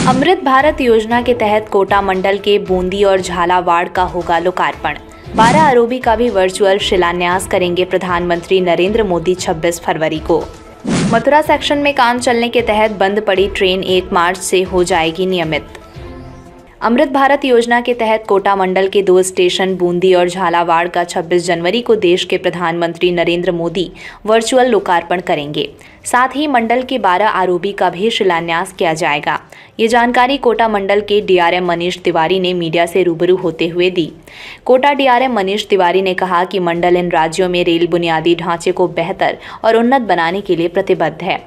अमृत भारत योजना के तहत कोटा मंडल के बूंदी और झालावाड़ का होगा लोकार्पण। 12 अरबी का भी वर्चुअल शिलान्यास करेंगे प्रधानमंत्री नरेंद्र मोदी 26 फरवरी को। मथुरा सेक्शन में काम चलने के तहत बंद पड़ी ट्रेन 1 मार्च से हो जाएगी नियमित। अमृत भारत योजना के तहत कोटा मंडल के 2 स्टेशन बूंदी और झालावाड़ का 26 जनवरी को देश के प्रधानमंत्री नरेंद्र मोदी वर्चुअल लोकार्पण करेंगे। साथ ही मंडल के 12 आरओबी का भी शिलान्यास किया जाएगा। ये जानकारी कोटा मंडल के डीआरएम मनीष तिवारी ने मीडिया से रूबरू होते हुए दी। कोटा डीआरएम मनीष तिवारी ने कहा कि मंडल इन राज्यों में रेल बुनियादी ढांचे को बेहतर और उन्नत बनाने के लिए प्रतिबद्ध है।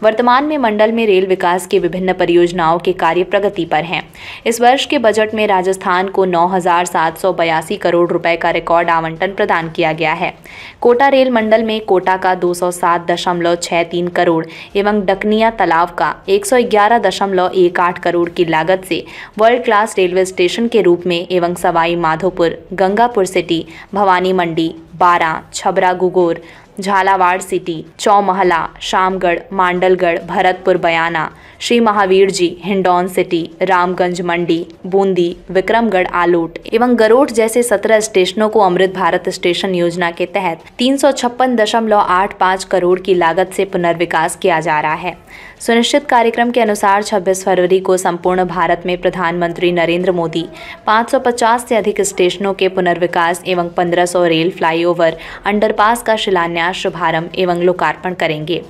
वर्तमान में मंडल में रेल विकास की विभिन्न परियोजनाओं के कार्य प्रगति पर हैं। इस वर्ष के बजट में राजस्थान को 9,782 करोड़ रुपए का रिकॉर्ड आवंटन प्रदान किया गया है। कोटा रेल मंडल में कोटा का 207.63 करोड़ एवं डकनिया तालाब का 111.18 करोड़ की लागत से वर्ल्ड क्लास रेलवे स्टेशन के रूप में एवं सवाई माधोपुर, गंगापुर सिटी, भवानी मंडी, बारा, छबरा गुगोर, झालावाड़ सिटी, चौमहला, शामगढ़, मांडलगढ़, भरतपुर बयाना, श्री महावीर जी, हिंडौन सिटी, रामगंज मंडी, बूंदी, विक्रमगढ़ आलोट एवं गरोट जैसे 17 स्टेशनों को अमृत भारत स्टेशन योजना के तहत 356.85 करोड़ की लागत से पुनर्विकास किया जा रहा है। सुनिश्चित कार्यक्रम के अनुसार 26 फरवरी को संपूर्ण भारत में प्रधानमंत्री नरेंद्र मोदी 550 से अधिक स्टेशनों के पुनर्विकास एवं 1500 रेल फ्लाईओवर, अंडरपास का शिलान्यास, शुभारंभ एवं लोकार्पण करेंगे।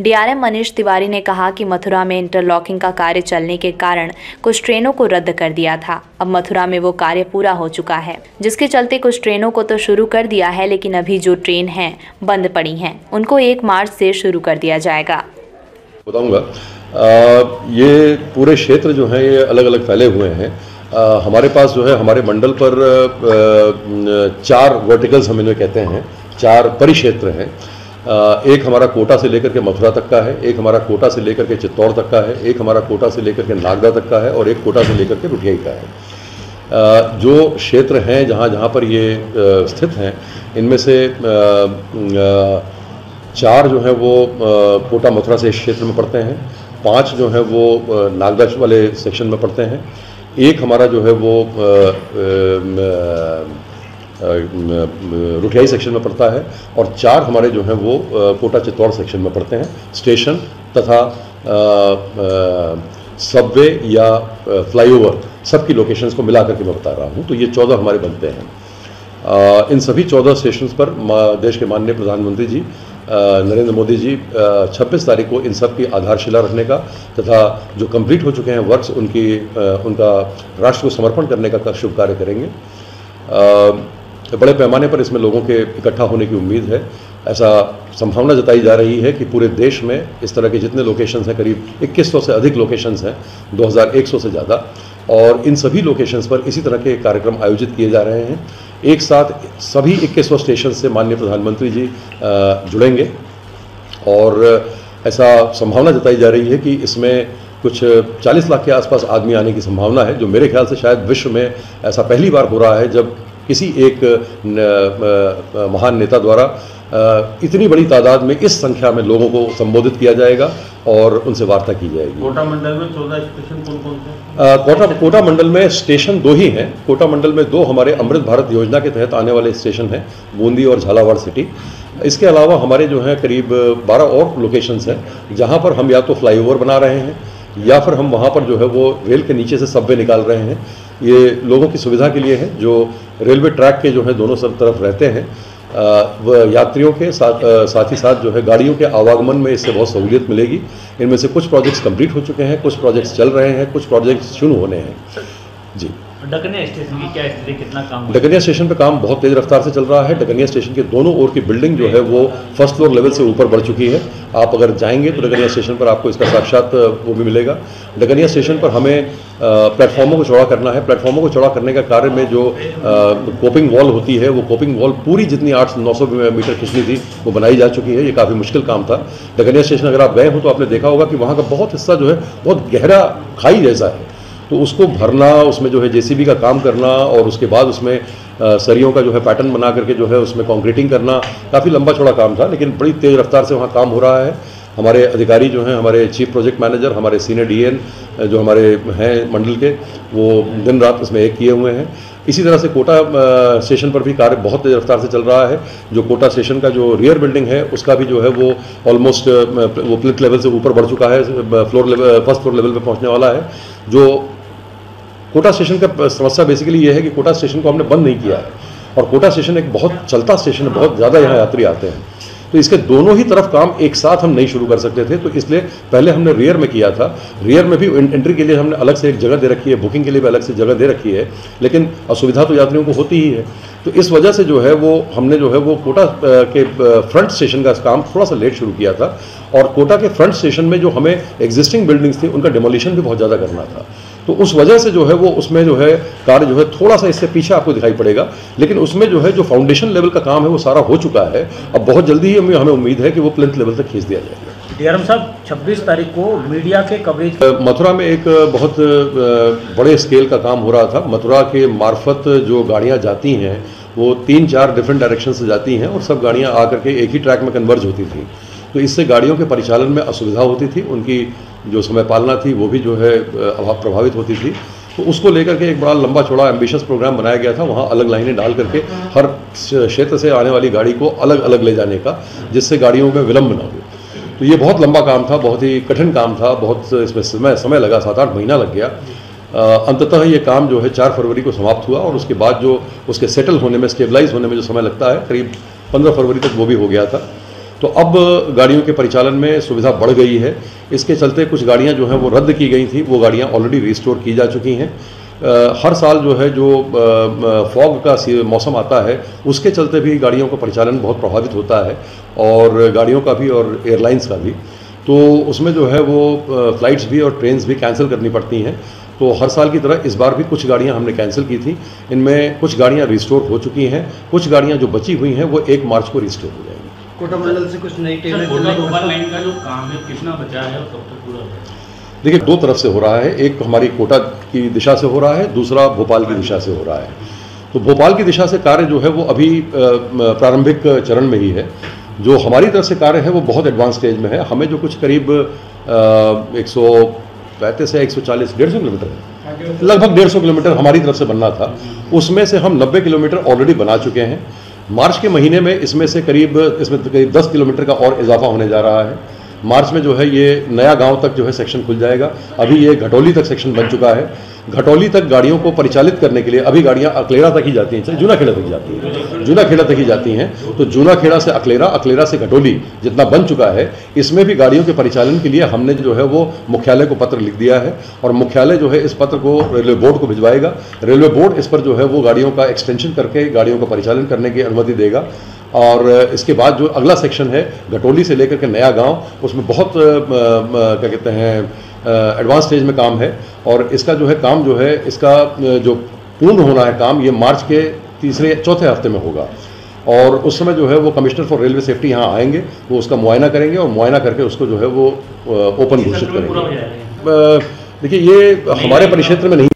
डीआरएम मनीष तिवारी ने कहा कि मथुरा में इंटरलॉकिंग का कार्य चलने के कारण कुछ ट्रेनों को रद्द कर दिया था। अब मथुरा में वो कार्य पूरा हो चुका है, जिसके चलते कुछ ट्रेनों को तो शुरू कर दिया है, लेकिन अभी जो ट्रेन हैं बंद पड़ी हैं, उनको 1 मार्च से शुरू कर दिया जाएगा। बताऊंगा, ये पूरे क्षेत्र जो हैं ये अलग अलग फैले हुए हैं। हमारे पास जो है हमारे मंडल पर 4 वर्टिकल्स हम इन्हें कहते हैं, 4 परिक्षेत्र हैं। एक हमारा कोटा से लेकर के मथुरा तक का है, एक हमारा कोटा से लेकर के चित्तौड़ तक का है, एक हमारा कोटा से लेकर के नागदा तक का है और एक कोटा से लेकर के रुठियाई का है। जो क्षेत्र हैं जहाँ पर ये स्थित हैं, इनमें से 4 जो है वो कोटा मथुरा से इस क्षेत्र में पड़ते हैं, 5 जो है वो नागदा वाले सेक्शन में पड़ते हैं, एक हमारा जो है वो रुठियाई सेक्शन में पड़ता है और 4 हमारे जो हैं वो कोटा चित्तौड़ सेक्शन में पड़ते हैं। स्टेशन तथा सबवे या फ्लाईओवर सबकी लोकेशंस को मिला करके मैं बता रहा हूँ, तो ये 14 हमारे बनते हैं। इन सभी 14 स्टेशंस पर देश के माननीय प्रधानमंत्री जी नरेंद्र मोदी जी 26 तारीख को इन सब की आधारशिला रखने का तथा जो कंप्लीट हो चुके हैं वर्क्स उनका राष्ट्र को समर्पण करने का शुभ कार्य करेंगे। बड़े पैमाने पर इसमें लोगों के इकट्ठा होने की उम्मीद है। ऐसा संभावना जताई जा रही है कि पूरे देश में इस तरह के जितने लोकेशंस हैं, करीब 2100 से अधिक लोकेशंस हैं, 2100 से ज़्यादा, और इन सभी लोकेशंस पर इसी तरह के कार्यक्रम आयोजित किए जा रहे हैं। एक साथ सभी 2100 स्टेशन से माननीय प्रधानमंत्री जी जुड़ेंगे और ऐसा संभावना जताई जा रही है कि इसमें कुछ 40 लाख के आसपास आदमी आने की संभावना है, जो मेरे ख्याल से शायद विश्व में ऐसा पहली बार हो रहा है जब किसी एक महान नेता द्वारा इतनी बड़ी तादाद में इस संख्या में लोगों को संबोधित किया जाएगा और उनसे वार्ता की जाएगी। कोटा मंडल में 14 स्टेशन कौन-कौन से? कोटा मंडल में स्टेशन 2 ही हैं। कोटा मंडल में 2 हमारे अमृत भारत योजना के तहत आने वाले स्टेशन हैं, बूंदी और झालावाड़ सिटी। इसके अलावा हमारे जो हैं करीब 12 और लोकेशंस हैं जहां पर हम या तो फ्लाईओवर बना रहे हैं या फिर हम वहां पर जो है वो रेल के नीचे से सबवे निकाल रहे हैं। ये लोगों की सुविधा के लिए है जो रेलवे ट्रैक के जो है दोनों तरफ रहते हैं। वह यात्रियों के साथ ही साथ जो है गाड़ियों के आवागमन में इससे बहुत सहूलियत मिलेगी। इनमें से कुछ प्रोजेक्ट्स कंप्लीट हो चुके हैं, कुछ प्रोजेक्ट्स चल रहे हैं, कुछ प्रोजेक्ट्स शुरू होने हैं। जी, डकनिया स्टेशन की क्या स्थिति, कितना काम? डकनिया स्टेशन पे काम बहुत तेज रफ्तार से चल रहा है। डकनिया स्टेशन के दोनों ओर की बिल्डिंग जो है वो फर्स्ट फ्लोर लेवल से ऊपर बढ़ चुकी है। आप अगर जाएंगे तो डकनिया स्टेशन पर आपको इसका साक्षात वो भी मिलेगा। डकनिया स्टेशन पर हमें प्लेटफॉर्मों को चौड़ा करना है। प्लेटफॉर्मों को चौड़ा करने का कार्य में जो कोपिंग वॉल होती है, वो कोपिंग वॉल पूरी जितनी 800-900 मीटर खींचनी थी वो बनाई जा चुकी है। ये काफ़ी मुश्किल काम था। डकनिया स्टेशन अगर आप गए हो तो आपने देखा होगा कि वहाँ का बहुत हिस्सा जो है बहुत गहरा खाई जैसा है, तो उसको भरना, उसमें जो है जेसीबी का काम करना और उसके बाद उसमें सरियों का जो है पैटर्न बना करके जो है उसमें कंक्रीटिंग करना काफ़ी लंबा चौड़ा काम था, लेकिन बड़ी तेज़ रफ्तार से वहाँ काम हो रहा है। हमारे अधिकारी जो हैं, हमारे चीफ प्रोजेक्ट मैनेजर, हमारे सीनियर डीएन जो हमारे हैं मंडल के, वो दिन रात इसमें एक किए हुए हैं। इसी तरह से कोटा स्टेशन पर भी कार्य बहुत तेज रफ्तार से चल रहा है। जो कोटा स्टेशन का जो रियर बिल्डिंग है उसका भी जो है वो ऑलमोस्ट वो प्लिंथ लेवल से ऊपर बढ़ चुका है, फर्स्ट फ्लोर लेवल पे पहुंचने वाला है। जो कोटा स्टेशन का समस्या बेसिकली ये है कि कोटा स्टेशन को हमने बंद नहीं किया है, और कोटा स्टेशन एक बहुत चलता स्टेशन है, बहुत ज़्यादा यहाँ यात्री आते हैं, तो इसके दोनों ही तरफ काम एक साथ हम नहीं शुरू कर सकते थे। तो इसलिए पहले हमने रियर में किया था। रियर में भी एंट्री के लिए हमने अलग से एक जगह दे रखी है, बुकिंग के लिए भी अलग से जगह दे रखी है, लेकिन असुविधा तो यात्रियों को होती ही है। तो इस वजह से जो है वो हमने जो है वो कोटा के फ्रंट स्टेशन का काम थोड़ा सा लेट शुरू किया था, और कोटा के फ्रंट स्टेशन में जो हमें एग्जिस्टिंग बिल्डिंग्स थी उनका डिमोलिशन भी बहुत ज़्यादा करना था। तो उस वजह से जो है वो उसमें जो है कार्य जो है थोड़ा सा इससे पीछे आपको दिखाई पड़ेगा, लेकिन उसमें जो है जो फाउंडेशन लेवल का काम है वो सारा हो चुका है। अब बहुत जल्दी ही हमें उम्मीद है कि वो प्लिंथ लेवल तक खींच दिया जाएगा। डीआरएम साहब, 26 तारीख को मीडिया के कवरेज मथुरा में एक बहुत बड़े स्केल का काम हो रहा था। मथुरा के मार्फत जो गाड़ियाँ जाती हैं वो 3-4 डिफरेंट डायरेक्शन से जाती हैं, और सब गाड़ियाँ आकर के एक ही ट्रैक में कन्वर्ज होती थी। तो इससे गाड़ियों के परिचालन में असुविधा होती थी, उनकी जो समय पालना थी वो भी जो है प्रभावित होती थी। तो उसको लेकर के एक बड़ा लंबा चौड़ा एम्बिशियस प्रोग्राम बनाया गया था, वहाँ अलग लाइनें डाल करके हर क्षेत्र से आने वाली गाड़ी को अलग अलग ले जाने का, जिससे गाड़ियों में विलम्ब न हो। तो ये बहुत लंबा काम था, बहुत ही कठिन काम था, बहुत इसमें समय लगा, 7-8 महीना लग गया। अंततः ये काम जो है 4 फरवरी को समाप्त हुआ, और उसके बाद जो उसके सेटल होने में, स्टेबलाइज होने में जो समय लगता है, करीब 15 फरवरी तक वो भी हो गया था। तो अब गाड़ियों के परिचालन में सुविधा बढ़ गई है। इसके चलते कुछ गाड़ियां जो हैं वो रद्द की गई थी, वो गाड़ियां ऑलरेडी रिस्टोर की जा चुकी हैं। हर साल जो है जो फॉग का मौसम आता है उसके चलते भी गाड़ियों का परिचालन बहुत प्रभावित होता है, और गाड़ियों का भी और एयरलाइंस का भी। तो उसमें जो है वो फ़्लाइट्स भी और ट्रेन्स भी कैंसिल करनी पड़ती हैं। तो हर साल की तरह इस बार भी कुछ गाड़ियां हमने कैंसिल की थी। इनमें कुछ गाड़ियां रिस्टोर हो चुकी हैं, कुछ गाड़ियां जो बची हुई हैं वो 1 मार्च को रिस्टोर हो जाएंगी। कोटा मंडल से कुछ नई ट्रेनें कोटा भोपाल लाइन का जो काम है कितना बचा है और कब तक पूरा होगा? देखिए, 2 तरफ से हो रहा है। एक हमारी कोटा की दिशा से हो रहा है, दूसरा भोपाल की दिशा से हो रहा है। तो भोपाल की दिशा से कार्य जो है वो अभी प्रारंभिक चरण में ही है। जो हमारी तरफ से कार्य है वो बहुत एडवांस स्टेज में है। हमें जो कुछ करीब 135 से 140, 150 किलोमीटर है, लगभग 150 किलोमीटर हमारी तरफ से बनना था, उसमें से हम 90 किलोमीटर ऑलरेडी बना चुके हैं। मार्च के महीने में इसमें करीब 10 किलोमीटर का और इजाफा होने जा रहा है। मार्च में जो है ये नया गांव तक जो है सेक्शन खुल जाएगा। अभी ये घटौली तक सेक्शन बन चुका है। घटौली तक गाड़ियों को परिचालित करने के लिए अभी गाड़ियां अकलेरा तक ही जाती हैं, जूनाखेड़ा तक जाती हैं, जूनाखेड़ा तक ही जाती हैं। तो जूनाखेड़ा से अकलेरा, अकलेरा से घटौली जितना बन चुका है, इसमें भी गाड़ियों के परिचालन के लिए हमने जो है वो मुख्यालय को पत्र लिख दिया है, और मुख्यालय जो है इस पत्र को रेलवे बोर्ड को भिजवाएगा। रेलवे बोर्ड इस पर जो है वो गाड़ियों का एक्सटेंशन करके गाड़ियों का परिचालन करने की अनुमति देगा। और इसके बाद जो अगला सेक्शन है घटौली से लेकर के नया गांव, उसमें बहुत क्या कहते हैं एडवांस स्टेज में काम है। और इसका जो है काम जो है इसका जो पूर्ण होना है काम, ये मार्च के 3-4 हफ्ते में होगा। और उस समय जो है वो कमिश्नर फॉर रेलवे सेफ्टी यहाँ आएंगे, वो उसका मुआयना करेंगे, और मुआयना करके उसको जो है वो ओपन घोषित करेंगे। देखिए, ये हमारे परिक्षेत्र में नहीं